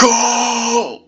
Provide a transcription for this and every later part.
Call!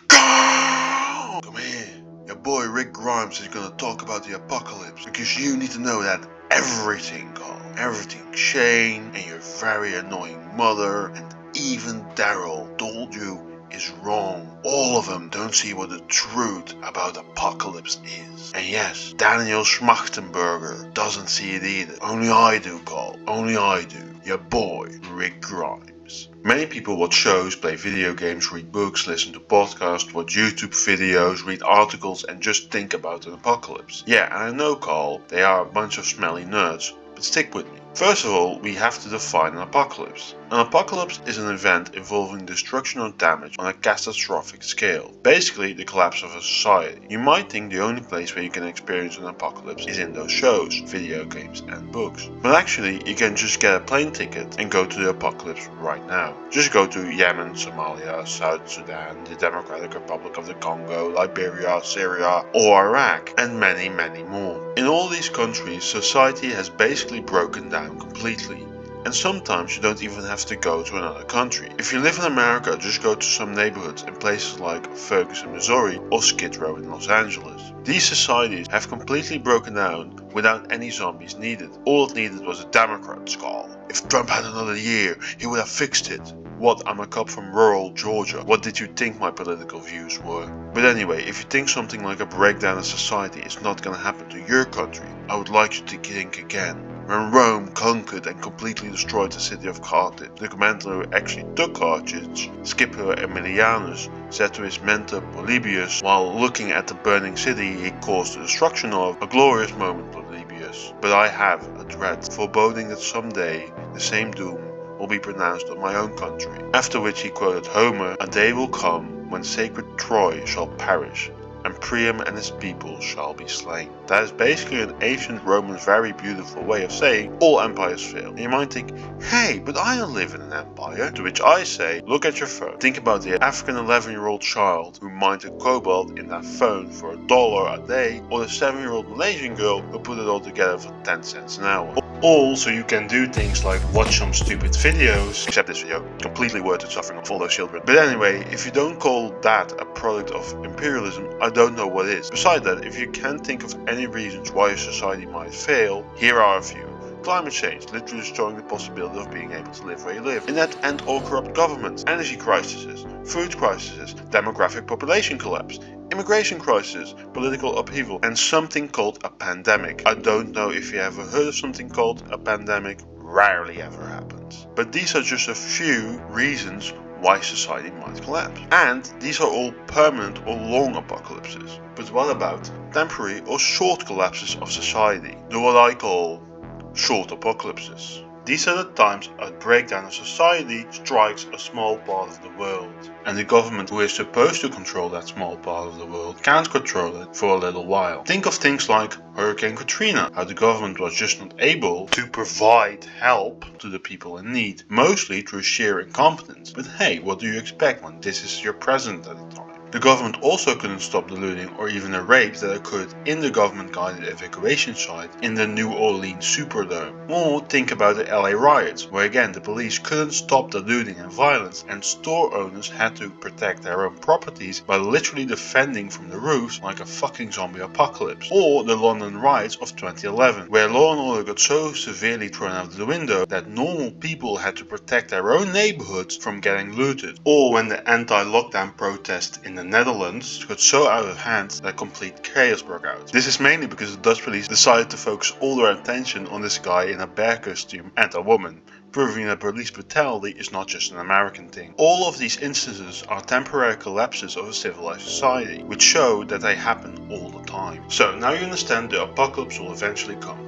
Call! Come here. Your boy Rick Grimes is gonna talk about the apocalypse because you need to know that everything, Carl, everything Shane and your very annoying mother and even Daryl told you is wrong. All of them don't see what the truth about apocalypse is. And yes, Daniel Schmachtenberger doesn't see it either. Only I do, Carl. Only I do. Your boy Rick Grimes. Many people watch shows, play video games, read books, listen to podcasts, watch YouTube videos, read articles and just think about an apocalypse. Yeah, and I know, Carl, they are a bunch of smelly nerds, but stick with me. First of all, we have to define an apocalypse. An apocalypse is an event involving destruction or damage on a catastrophic scale. Basically, the collapse of a society. You might think the only place where you can experience an apocalypse is in those shows, video games and books. But actually, you can just get a plane ticket and go to the apocalypse right now. Just go to Yemen, Somalia, South Sudan, the Democratic Republic of the Congo, Liberia, Syria or Iraq, and many, many more. In all these countries, society has basically broken down completely. And sometimes you don't even have to go to another country. If you live in America, just go to some neighborhoods in places like Ferguson, Missouri or Skid Row in Los Angeles. These societies have completely broken down without any zombies needed. All it needed was a Democrat's call. If Trump had another year, he would have fixed it. What, I'm a cop from rural Georgia. What did you think my political views were? But anyway, if you think something like a breakdown of society is not gonna happen to your country, I would like you to think again. When Rome conquered and completely destroyed the city of Carthage, the commander who actually took Carthage, Scipio Aemilianus, said to his mentor Polybius, while looking at the burning city he caused the destruction of, "A glorious moment, Polybius, but I have a dread, foreboding that someday the same doom will be pronounced on my own country." After which he quoted Homer, "A day will come when sacred Troy shall perish, and Priam and his people shall be slain." That is basically an ancient Roman very beautiful way of saying all empires fail. And you might think, hey, but I don't live in an empire. To which I say, look at your phone. Think about the African 11-year-old child who mined a cobalt in that phone for $1 a day, or the 7-year-old Malaysian girl who put it all together for 10 cents an hour. All so you can do things like watch some stupid videos, except this video, completely worth the suffering of all those children. But anyway, if you don't call that a product of imperialism, I don't know what is. Besides that, if you can't think of any reasons why a society might fail, here are a few. Climate change, literally destroying the possibility of being able to live where you live. In that and all corrupt governments, energy crises, food crises, demographic population collapse, immigration crisis, political upheaval, and something called a pandemic. I don't know if you ever heard of something called a pandemic, rarely ever happens. But these are just a few reasons why society might collapse. And these are all permanent or long apocalypses. But what about temporary or short collapses of society? The what I call short apocalypses. These are the times a breakdown of society strikes a small part of the world, and the government who is supposed to control that small part of the world can't control it for a little while. Think of things like Hurricane Katrina, how the government was just not able to provide help to the people in need, mostly through sheer incompetence. But hey, what do you expect when this is your president at the time? The government also couldn't stop the looting or even the rapes that occurred in the government-guided evacuation site in the New Orleans Superdome. Or think about the LA riots, where again the police couldn't stop the looting and violence, and store owners had to protect their own properties by literally defending from the roofs like a fucking zombie apocalypse. Or the London riots of 2011, where law and order got so severely thrown out of the window that normal people had to protect their own neighborhoods from getting looted. Or when the anti-lockdown protests in the Netherlands got so out of hand that complete chaos broke out. This is mainly because the Dutch police decided to focus all their attention on this guy in a bear costume and a woman, proving that police brutality is not just an American thing. All of these instances are temporary collapses of a civilized society, which show that they happen all the time. So now you understand the apocalypse will eventually come.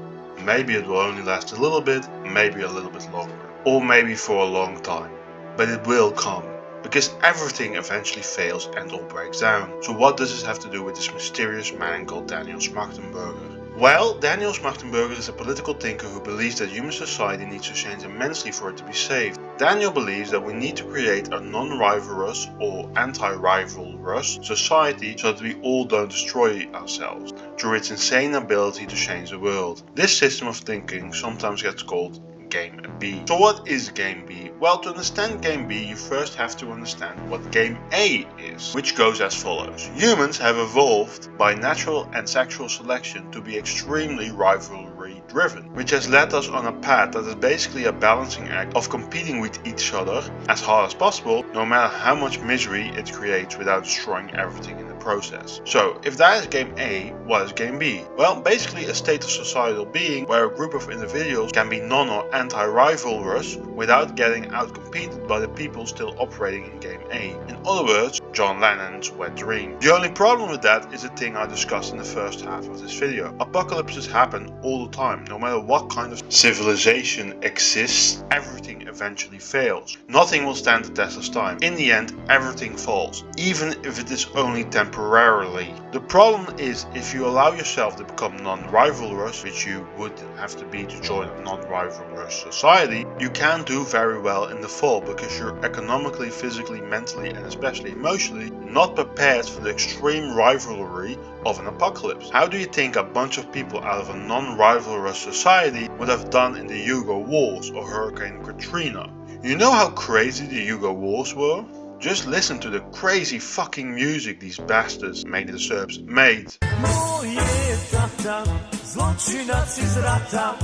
Maybe it will only last a little bit, maybe a little bit longer, or maybe for a long time. But it will come. Because everything eventually fails and all breaks down. So what does this have to do with this mysterious man called Daniel Schmachtenberger? Well, Daniel Schmachtenberger is a political thinker who believes that human society needs to change immensely for it to be saved. Daniel believes that we need to create a non-rivalrous or anti-rivalrous society so that we all don't destroy ourselves through its insane ability to change the world. This system of thinking sometimes gets called Game B. So what is Game B? Well, to understand Game B, you first have to understand what Game A is, which goes as follows. Humans have evolved by natural and sexual selection to be extremely rivalry driven, which has led us on a path that is basically a balancing act of competing with each other as hard as possible, no matter how much misery it creates without destroying everything in the process. So if that is Game A, what is Game B? Well, basically a state of societal being where a group of individuals can be non or anti-rivalrous without getting outcompeted by the people still operating in Game A. In other words, John Lennon's wet dream. The only problem with that is the thing I discussed in the first half of this video. Apocalypses happen all the time. No matter what kind of civilization exists, everything eventually fails. Nothing will stand the test of time. In the end, everything falls, even if it is only temporarily. The problem is if you allow yourself to become non-rivalrous, which you would have to be to join a non-rivalrous society, you can do very well in the fall because you're economically, physically, mentally and especially emotionally not prepared for the extreme rivalry of an apocalypse. How do you think a bunch of people out of a non-rivalrous society would have done in the Yugo Wars or Hurricane Katrina? You know how crazy the Yugo Wars were? Just listen to the crazy fucking music these bastards, mainly the Serbs, made. Moje tata, zločinac iz rata.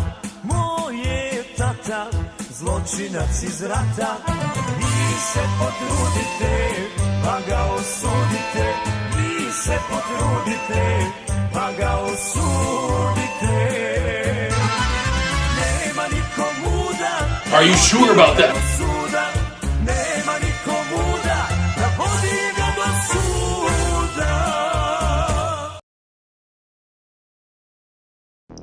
Moje tata, zločinac iz rata. Vi se potrudite, pa ga osudite. Vi se potrudite, pa ga osudite. Nema niko muda. Are you sure about that? Nema niko muda, da vodi ga do suda.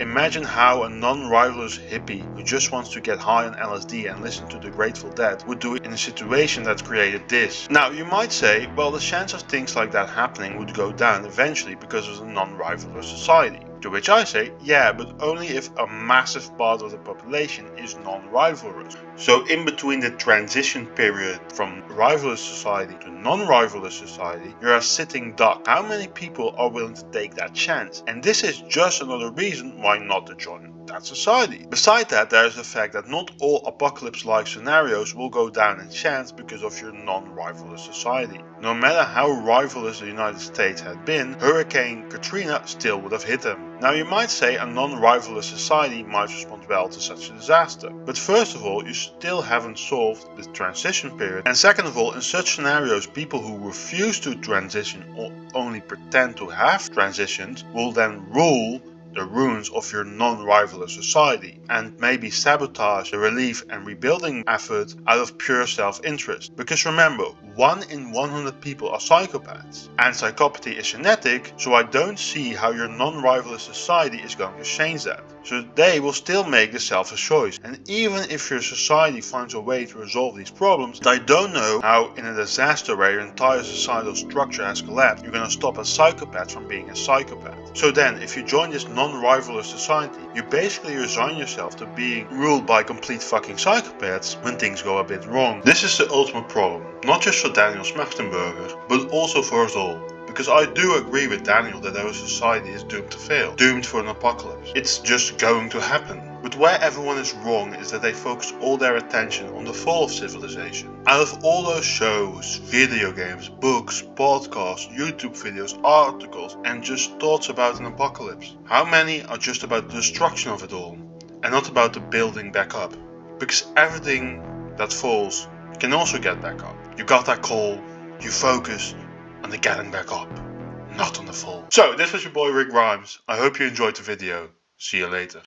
Imagine how a non-rivalrous hippie who just wants to get high on LSD and listen to the Grateful Dead would do it in a situation that created this. Now you might say, well, the chance of things like that happening would go down eventually because of the non-rivalrous society. To which I say, yeah, but only if a massive part of the population is non-rivalrous. So in between the transition period from rivalrous society to non-rivalrous society, you're a sitting duck. How many people are willing to take that chance? And this is just another reason why not to join that society. Besides that, there is the fact that not all apocalypse-like scenarios will go down in chance because of your non-rivalrous society. No matter how rivalrous the United States had been, Hurricane Katrina still would have hit them. Now you might say a non-rivalrous society might respond well to such a disaster. But first of all, you still haven't solved the transition period. And second of all, in such scenarios, people who refuse to transition or only pretend to have transitioned will then rule the ruins of your non-rivalrous society and maybe sabotage the relief and rebuilding effort out of pure self-interest. Because remember, 1 in 100 people are psychopaths and psychopathy is genetic, so I don't see how your non-rivalrous society is going to change that. So they will still make the selfish choice, and even if your society finds a way to resolve these problems, I don't know how in a disaster where your entire societal structure has collapsed, you're going to stop a psychopath from being a psychopath. So then, if you join this non-rivalrous society, you basically resign yourself to being ruled by complete fucking psychopaths when things go a bit wrong. This is the ultimate problem, not just for Daniel Schmachtenberger, but also for us all. Because I do agree with Daniel that our society is doomed to fail, doomed for an apocalypse. It's just going to happen. But where everyone is wrong is that they focus all their attention on the fall of civilization. Out of all those shows, video games, books, podcasts, YouTube videos, articles, and just thoughts about an apocalypse, how many are just about the destruction of it all, and not about the building back up? Because everything that falls can also get back up. You got that call, you focus on the getting back up, not on the fall. So this was your boy Rick Rhymes. I hope you enjoyed the video. See you later.